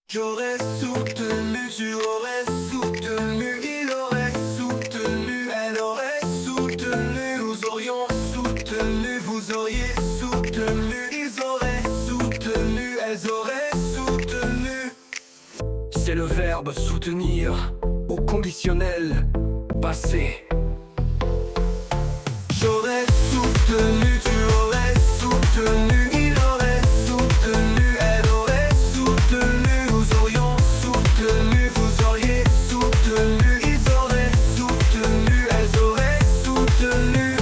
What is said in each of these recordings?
J'aurais soutenu, tu aurais soutenu, il aurait soutenu, elle aurait soutenu, nous aurions soutenu, vous auriez soutenu, ils auraient soutenu, elles auraient soutenu. C'est le verbe soutenir au conditionnel passé. J'aurais soutenu, tu aurais soutenu, il aurait soutenu, elle aurait soutenu, nous aurions soutenu, vous auriez soutenu, ils auraient soutenu, elles auraient soutenu.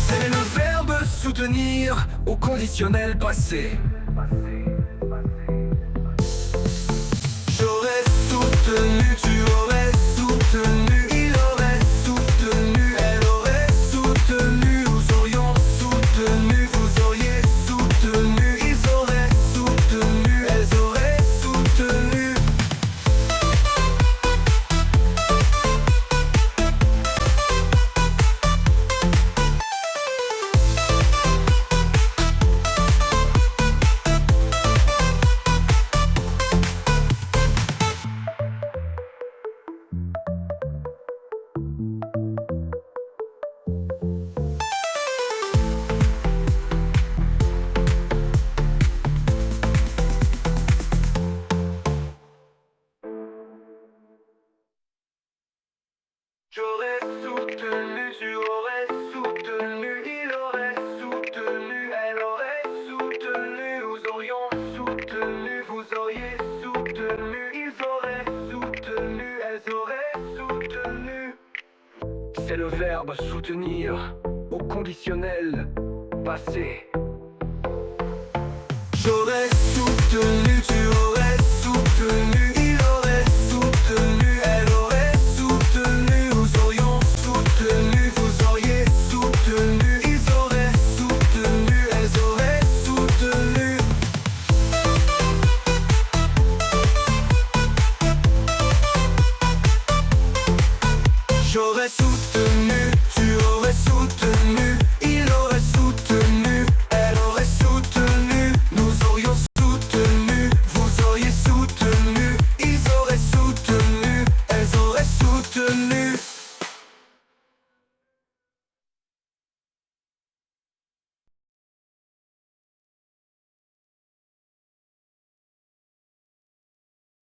C'est le verbe soutenir au conditionnel passé. J'aurais soutenu, tu aurais soutenu, il aurait soutenu, elle aurait soutenu, nous aurions soutenu, vous auriez soutenu, ils auraient soutenu, elles auraient soutenu. J'aurais soutenu, tu aurais soutenu, il aurait soutenu, elle aurait soutenu, nous aurions soutenu, vous auriez soutenu, ils auraient soutenu, elles auraient soutenu. C'est le verbe soutenir au conditionnel passé.